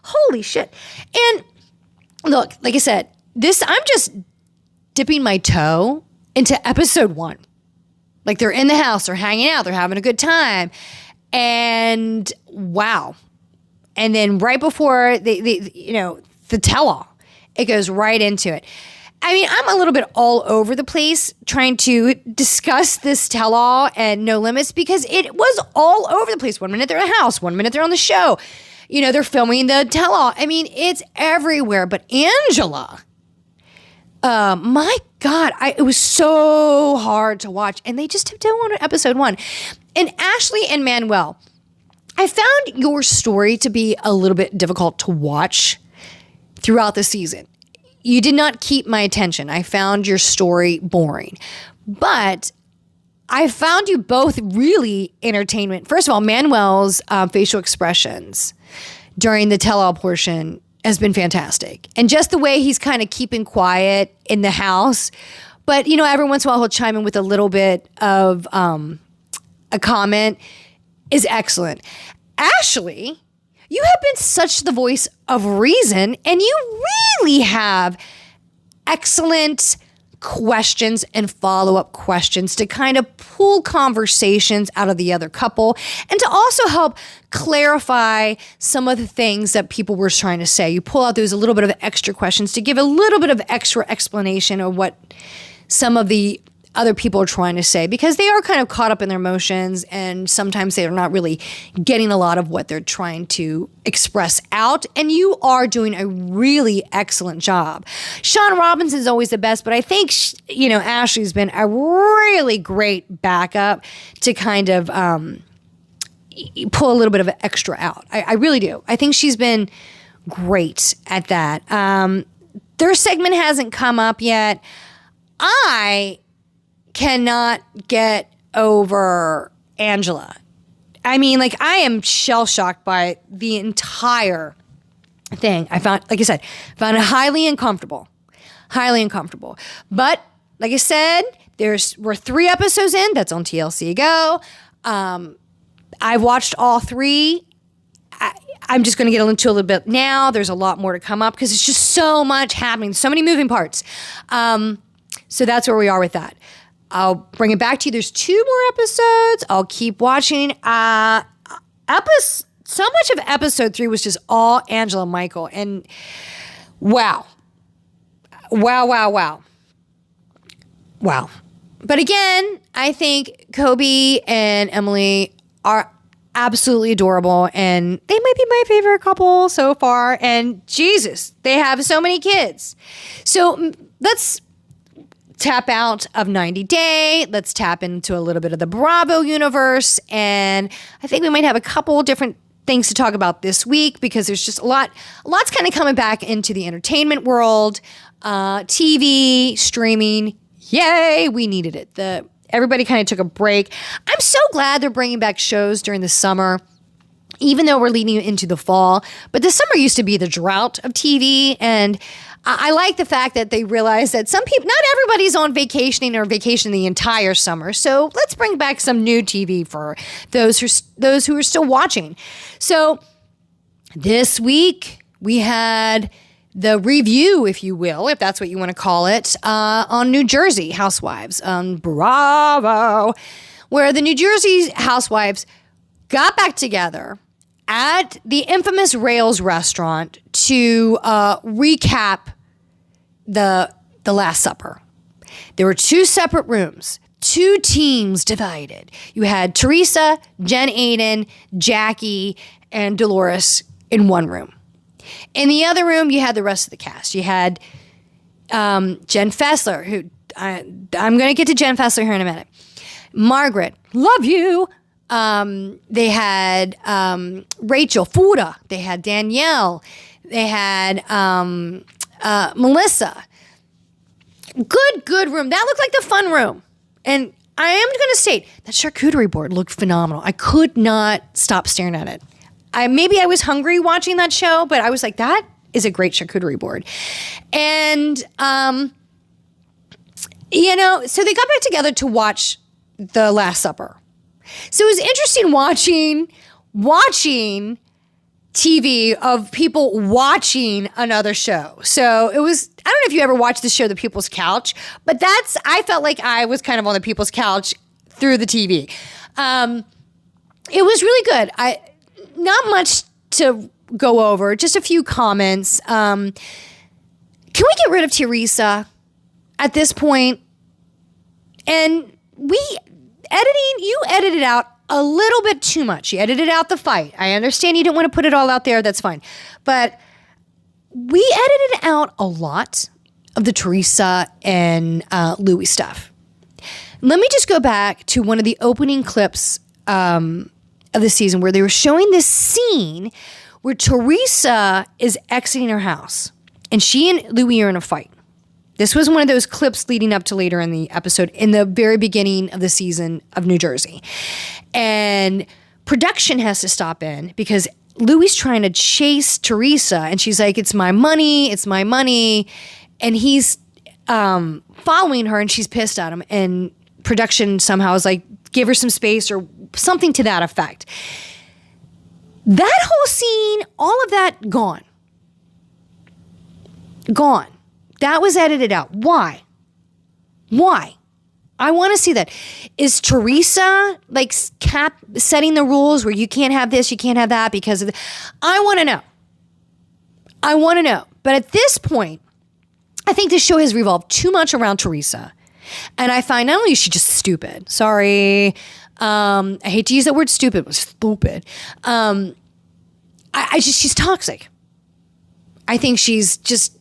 Holy shit. And look, like I said, I'm just dipping my toe into episode 1. Like, they're in the house, they're hanging out, they're having a good time. And wow. And then right before the tell-all, it goes right into it. I mean, I'm a little bit all over the place trying to discuss this tell-all and No Limits because it was all over the place. 1 minute they're in the house, 1 minute they're on the show. They're filming the tell-all. I mean, it's everywhere. But Angela, my God, it was so hard to watch. And they just did one on episode 1. And Ashley and Manuel, I found your story to be a little bit difficult to watch throughout the season. You did not keep my attention. I found your story boring. But I found you both really entertainment. First of all, Manuel's facial expressions during the tell-all portion has been fantastic. And just the way he's kind of keeping quiet in the house. But, every once in a while he'll chime in with a little bit of a comment is excellent. Ashley, you have been such the voice of reason, and you really have excellent questions and follow-up questions to kind of pull conversations out of the other couple and to also help clarify some of the things that people were trying to say. You pull out those a little bit of extra questions to give a little bit of extra explanation of what some of the other people are trying to say, because they are kind of caught up in their emotions and sometimes they're not really getting a lot of what they're trying to express out. And you are doing a really excellent job. Sean Robinson is always the best, but I think, Ashley's been a really great backup to kind of pull a little bit of extra out. I really do. I think she's been great at that. Their segment hasn't come up yet. I cannot get over Angela. I mean, I am shell-shocked by the entire thing. I found it highly uncomfortable. Highly uncomfortable. But, like I said, we're 3 episodes in. That's on TLC Go. I've watched all 3. I'm just going to get into a little bit now. There's a lot more to come up because it's just so much happening. So many moving parts. So that's where we are with that. I'll bring it back to you. There's 2 more episodes. I'll keep watching. So much of episode 3 was just all Angela and Michael. And wow. Wow. But again, I think Kobe and Emily are absolutely adorable. And they might be my favorite couple so far. And Jesus, they have so many kids. So let's tap out of 90 Day. Let's tap into a little bit of the Bravo universe. And I think we might have a couple different things to talk about this week because there's just lots kind of coming back into the entertainment world, TV, streaming. Yay, we needed it. Everybody kind of took a break. I'm so glad they're bringing back shows during the summer, even though we're leading into the fall. But the summer used to be the drought of TV, and I like the fact that they realize that some people, not everybody's on vacation the entire summer. So let's bring back some new TV for those who are still watching. So this week we had the review, if you will, if that's what you want to call it, on New Jersey Housewives on Bravo, where the New Jersey Housewives got back together at the infamous Rails restaurant to recap the Last Supper. There were two separate rooms, two teams divided. You had Teresa, Jen Aydin, Jackie, and Dolores in one room. In the other room, you had the rest of the cast. You had Jen Fessler, who I'm going to get to Jen Fessler here in a minute. Margaret, love you. They had Rachel Fuda. They had Danielle. They had Melissa. Good room. That looked like the fun room. And I am going to state that charcuterie board looked phenomenal. I could not stop staring at it. Maybe I was hungry watching that show, but I was like, that is a great charcuterie board. And, so they got back together to watch The Last Supper. So it was interesting watching TV of people watching another show. So I don't know if you ever watched the show The People's Couch, but I felt like I was kind of on the People's Couch through the TV. It was really good. Not much to go over, just a few comments. Can we get rid of Teresa at this point? And you edited out a little bit too much. You edited out the fight. I understand you didn't want to put it all out there. That's fine. But we edited out a lot of the Teresa and Louis stuff. Let me just go back to one of the opening clips of the season where they were showing this scene where Teresa is exiting her house and she and Louis are in a fight. This was one of those clips leading up to later in the episode in the very beginning of the season of New Jersey. And production has to stop in because Louis trying to chase Teresa and she's like, it's my money. And he's following her and she's pissed at him. And production somehow is like, give her some space or something to that effect. That whole scene, all of that, gone. That was edited out. Why? I want to see that. Is Teresa like setting the rules where you can't have this, you can't have that because of I want to know. But at this point, I think this show has revolved too much around Teresa. And I find not only is she just stupid, sorry, I hate to use that word stupid, but stupid. She's toxic. I think she's just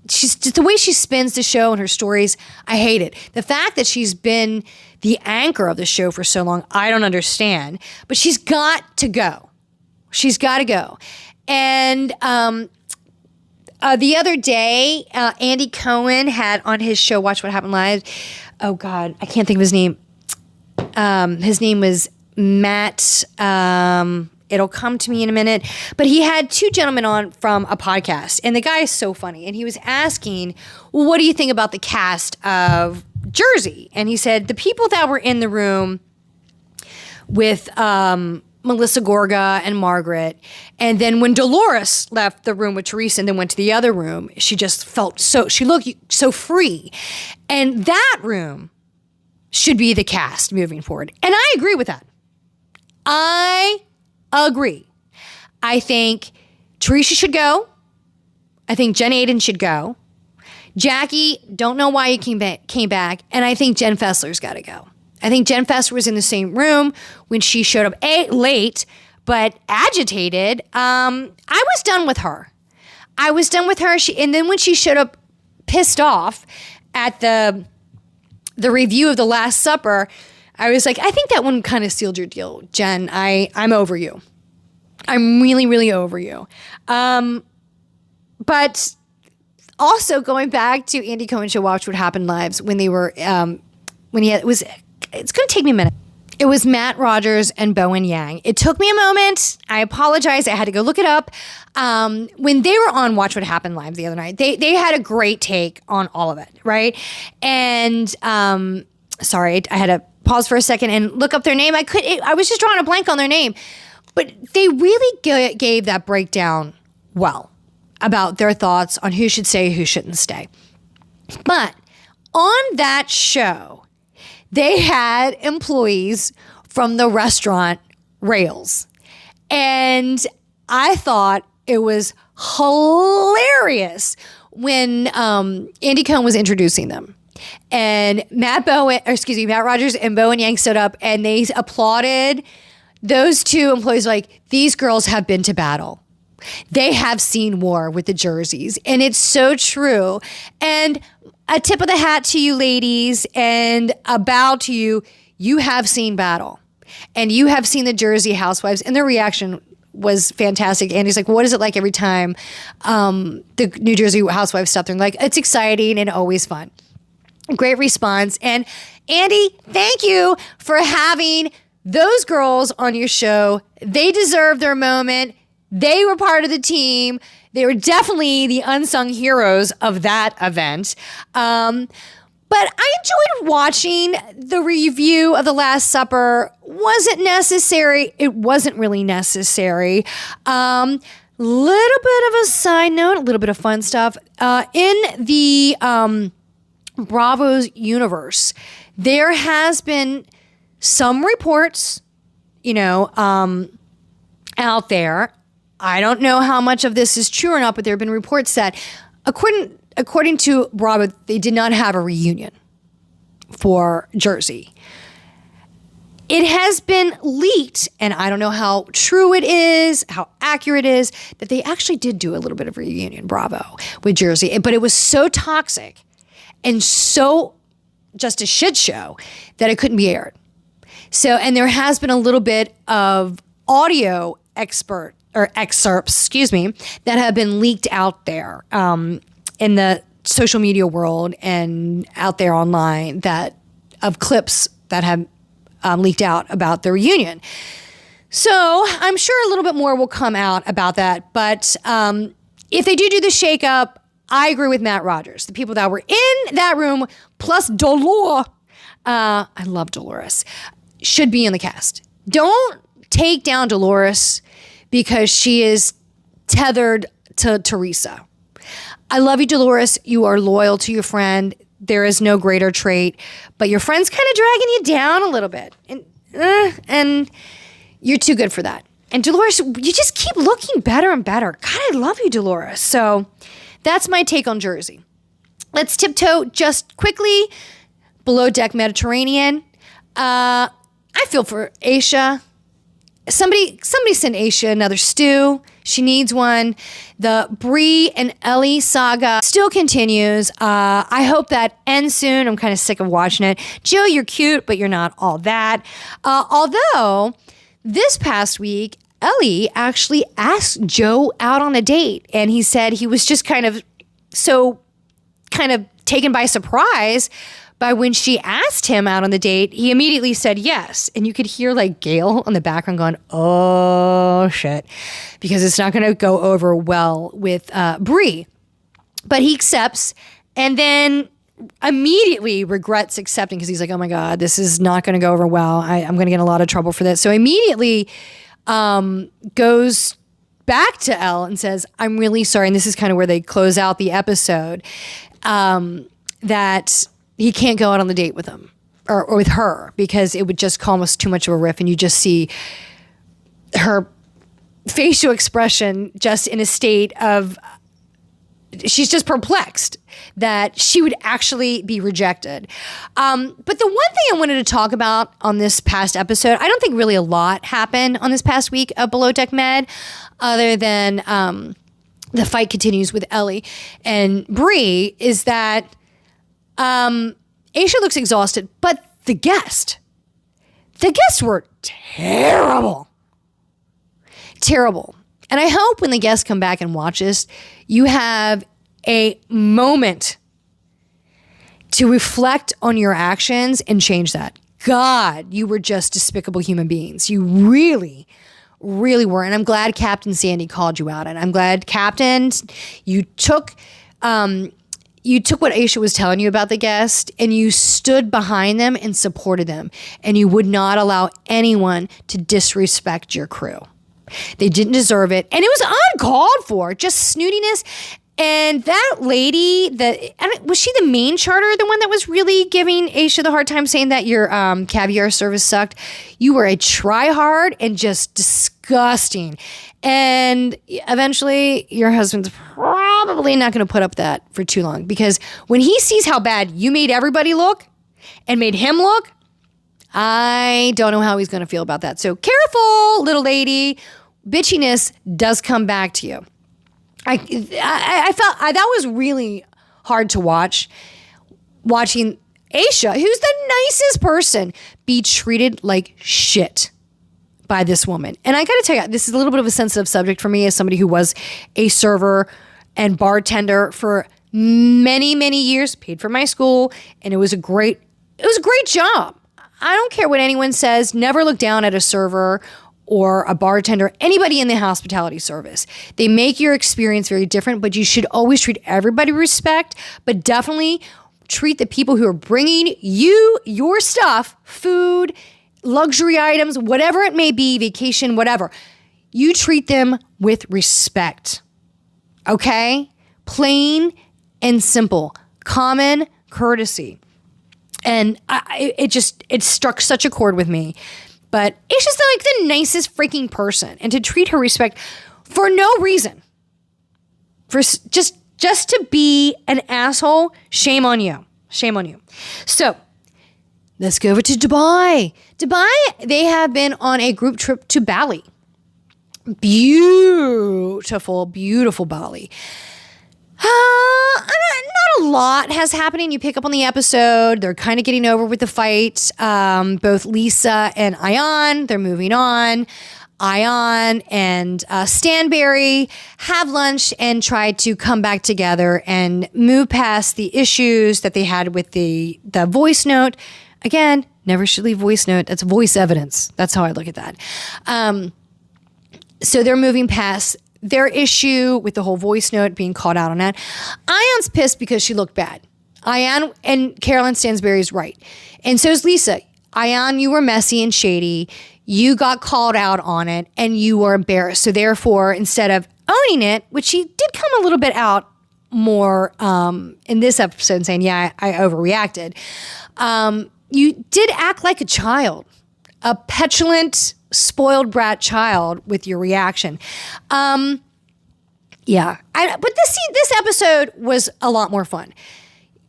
the way she spins the show and her stories, I hate it. The fact that she's been the anchor of the show for so long, I don't understand. But she's got to go. And the other day, Andy Cohen had on his show, Watch What Happened Live. Oh, God, I can't think of his name. His name was Matt. It'll come to me in a minute. But he had two gentlemen on from a podcast. And the guy is so funny. And he was asking, well, what do you think about the cast of Jersey? And he said, the people that were in the room with Melissa Gorga and Margaret. And then when Dolores left the room with Teresa and then went to the other room, she just felt she looked so free. And that room should be the cast moving forward. And I agree with that. I agree. I think Teresa should go. I think Jen Aydin should go. Jackie, don't know why he came back. And I think Jen Fessler's got to go. I think Jen Fessler was in the same room when she showed up late, but agitated. I was done with her. And then when she showed up pissed off at the the review of The Last Supper, I was like, I think that one kind of sealed your deal, Jen. I'm over you. I'm really, really over you. But also going back to Andy Cohen show Watch What Happened Lives when they were, it's going to take me a minute. It was Matt Rogers and Bowen Yang. It took me a moment. I apologize. I had to go look it up. When they were on Watch What Happened Live the other night, they had a great take on all of it, right? And sorry, I had to pause for a second and look up their name. I was just drawing a blank on their name. But they really gave that breakdown well about their thoughts on who should stay, who shouldn't stay. But on that show, they had employees from the restaurant Rails. And I thought it was hilarious when Andy Cohen was introducing them. And Matt Rogers and Bowen Yang stood up and they applauded those two employees like, these girls have been to battle. They have seen war with the jerseys. And it's so true. And a tip of the hat to you ladies and a bow to you. You have seen battle. And you have seen the Jersey Housewives. And their reaction was fantastic. Andy's like, what is it like every time the New Jersey Housewives stuff? They're like, it's exciting and always fun. Great response. And Andy, thank you for having those girls on your show. They deserve their moment. They were part of the team. They were definitely the unsung heroes of that event. But I enjoyed watching the review of The Last Supper. Was it necessary? It wasn't really necessary. Little bit of a side note, a little bit of fun stuff. In the Bravo's universe, there has been some reports, out there. I don't know how much of this is true or not, but there have been reports that, according to Bravo, they did not have a reunion for Jersey. It has been leaked, and I don't know how true it is, how accurate it is, that they actually did do a little bit of reunion, Bravo, with Jersey. But it was so toxic and so just a shit show that it couldn't be aired. So, and there has been a little bit of audio excerpts, that have been leaked out there in the social media world and out there online of clips that have leaked out about the reunion. So I'm sure a little bit more will come out about that. But if they do the shakeup, I agree with Matt Rogers. The people that were in that room, plus Dolores, I love Dolores, should be in the cast. Don't take down Dolores because she is tethered to Teresa. I love you, Dolores. You are loyal to your friend. There is no greater trait, but your friend's kind of dragging you down a little bit. And you're too good for that. And Dolores, you just keep looking better and better. God, I love you, Dolores. So that's my take on Jersey. Let's tiptoe just quickly. Below Deck Mediterranean. I feel for Aisha. Somebody send Aisha another stew. She needs one. The Bree and Ellie saga still continues. I hope that ends soon. I'm kind of sick of watching it. Joe, you're cute, but you're not all that. Although this past week, Ellie actually asked Joe out on a date, and he said he was just kind of taken by surprise by when she asked him out on the date. He immediately said yes. And you could hear like Gail on the background going, oh shit, because it's not going to go over well with Bree. But he accepts and then immediately regrets accepting because he's like, oh my God, this is not going to go over well. I'm going to get in a lot of trouble for this. So immediately goes back to Elle and says, I'm really sorry. And this is kind of where they close out the episode, that he can't go out on the date with him or with her because it would just cause too much of a riff. And you just see her facial expression just in a state of, she's just perplexed that she would actually be rejected. But the one thing I wanted to talk about on this past episode, I don't think really a lot happened on this past week of Below Deck Med, other than the fight continues with Ellie and Bree, is that Aisha looks exhausted, but the guests were terrible. Terrible. And I hope when the guests come back and watch this, you have a moment to reflect on your actions and change that. God, you were just despicable human beings. You really, really were. And I'm glad Captain Sandy called you out. And I'm glad, Captain, you took what Aisha was telling you about the guest and you stood behind them and supported them. And you would not allow anyone to disrespect your crew. They didn't deserve it. And it was uncalled for, just snootiness. And that lady, was she the main charter, the one that was really giving Aisha the hard time, saying that your caviar service sucked? You were a try-hard and just disgusting. And eventually, your husband's probably not going to put up that for too long, because when he sees how bad you made everybody look and made him look, I don't know how he's going to feel about that. So careful, little lady. Bitchiness does come back to you. I felt that was really hard to watch. Watching Aisha, who's the nicest person, be treated like shit by this woman. And I got to tell you, this is a little bit of a sensitive subject for me as somebody who was a server and bartender for many, many years, paid for my school, and it was a great job. I don't care what anyone says. Never look down at a server or a bartender, anybody in the hospitality service. They make your experience very different, but you should always treat everybody with respect, but definitely treat the people who are bringing you your stuff, food, luxury items, whatever it may be, vacation, whatever. You treat them with respect, okay? Plain and simple, common courtesy. And it struck such a chord with me. But it's just like the nicest freaking person. And to treat her respect for no reason. For just to be an asshole, shame on you. Shame on you. So let's go over to Dubai. Dubai, they have been on a group trip to Bali. Beautiful, beautiful Bali. Not a lot has happening. You pick up on the episode. They're kind of getting over with the fight. Both Lisa and Ayan, they're moving on. Ayan and Stanberry have lunch and try to come back together and move past the issues that they had with the voice note. Again, never should leave voice note. That's voice evidence. That's how I look at that. So they're moving past their issue with the whole voice note, being called out on that. Ayan's pissed because she looked bad. Ayan and Carolyn Stanberry is right. And so is Lisa. Ayan, you were messy and shady. You got called out on it and you were embarrassed. So therefore, instead of owning it, which she did come a little bit out more in this episode saying, yeah, I overreacted. You did act like a child, a petulant, spoiled brat child with your reaction. Yeah. But this episode was a lot more fun.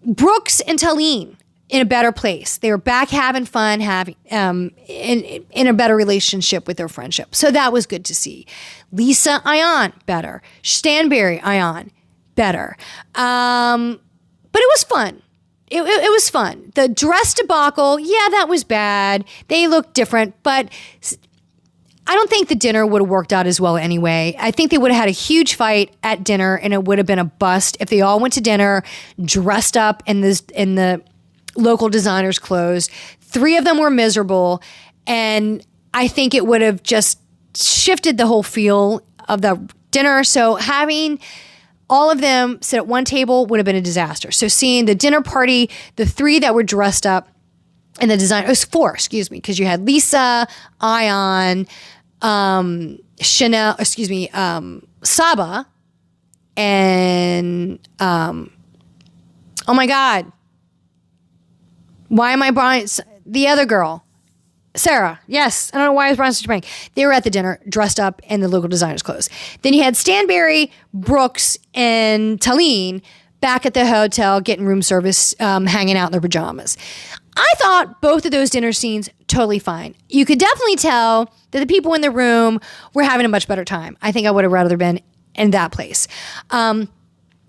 Brooks and Talene in a better place. They were back having fun, in a better relationship with their friendship. So that was good to see. Lisa, Ayan, better. Stanberry, Ayan, better. But it was fun. It was fun. The dress debacle, yeah, that was bad. They looked different, but I don't think the dinner would have worked out as well anyway. I think they would have had a huge fight at dinner and it would have been a bust if they all went to dinner dressed up in the local designer's clothes. 3 of them were miserable, and I think it would have just shifted the whole feel of the dinner. So having all of them sit at one table would have been a disaster. So seeing the dinner party, the 3 that were dressed up in the design, it was 4, excuse me, because you had Lisa, Ayan, Saba, and oh my God, why am I Brian? The other girl, Sarah. Yes, I don't know why I was Brian such a prank. They were at the dinner dressed up in the local designer's clothes. Then you had Stanberry, Brooks, and Talene back at the hotel getting room service, hanging out in their pajamas. I thought both of those dinner scenes totally fine. You could definitely tell that the people in the room were having a much better time. I think I would have rather been in that place.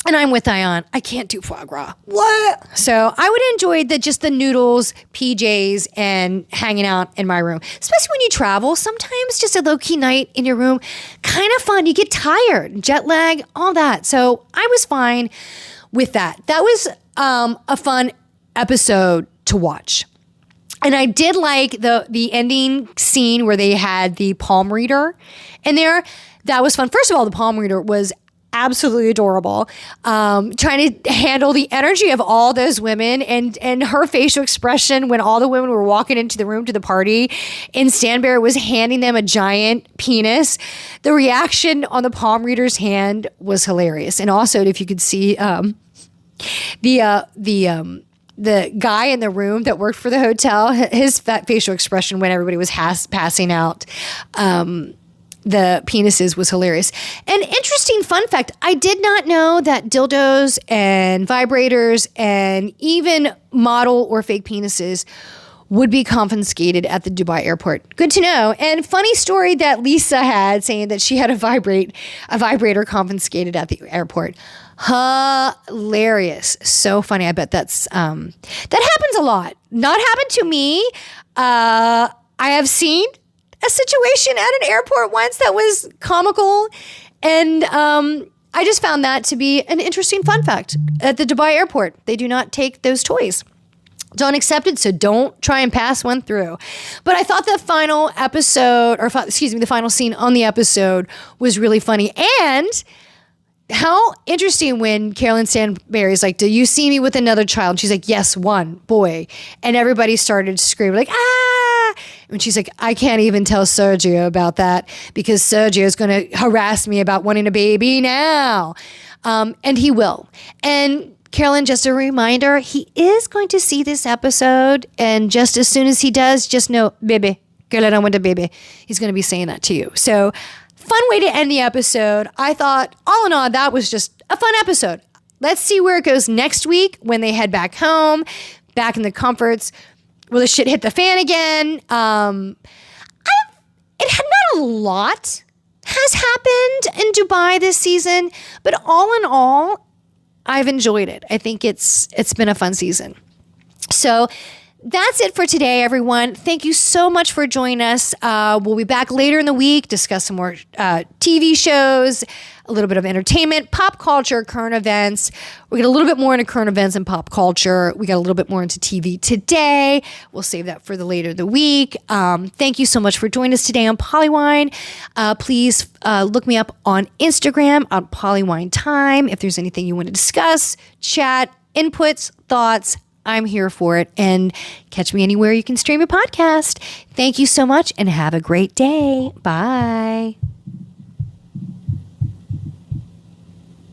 And I'm with Diane. I can't do foie gras. What? So I would enjoy just the noodles, PJs, and hanging out in my room. Especially when you travel. Sometimes just a low-key night in your room, kind of fun. You get tired, jet lag, all that. So I was fine with that. That was a fun episode to watch. And I did like the ending scene where they had the palm reader in there. That was fun. First of all, the palm reader was absolutely adorable. Trying to handle the energy of all those women and her facial expression when all the women were walking into the room to the party and Stanberry was handing them a giant penis. The reaction on the palm reader's hand was hilarious. And also, if you could see the guy in the room that worked for the hotel, his facial expression when everybody was passing out the penises was hilarious. An interesting fun fact, I did not know that dildos and vibrators and even model or fake penises would be confiscated at the Dubai airport. Good to know. And funny story that Lisa had saying that she had a vibrator confiscated at the airport. Hilarious. So funny. I bet that happens a lot. Not happened to me. I have seen a situation at an airport once that was comical. And I just found that to be an interesting fun fact. At the Dubai airport, they do not take those toys. Don't accept it, so don't try and pass one through. But I thought the final episode, the final scene on the episode was really funny. And how interesting when Carolyn Stanberry's like, do you see me with another child? And she's like, yes, one boy. And everybody started screaming like, ah! And she's like, I can't even tell Sergio about that because Sergio is going to harass me about wanting a baby now. And he will. And Carolyn, just a reminder, he is going to see this episode. And just as soon as he does, just know, baby, girl, I don't want a baby. He's going to be saying that to you. So fun way to end the episode. I thought, all in all, that was just a fun episode. Let's see where it goes next week when they head back home, back in the comforts. Will the shit hit the fan again? It had not a lot has happened in Dubai this season, but all in all, I've enjoyed it. I think it's been a fun season. So that's it for today, everyone. Thank you so much for joining us. We'll be back later in the week, discuss some more TV shows, a little bit of entertainment, pop culture, current events. We get a little bit more into current events and pop culture. We got a little bit more into TV today. We'll save that for the later of the week. Thank you so much for joining us today on Polywine. Please look me up on Instagram on Polywine Time. If there's anything you want to discuss, chat, inputs, thoughts, I'm here for it. And catch me anywhere you can stream a podcast. Thank you so much and have a great day. Bye.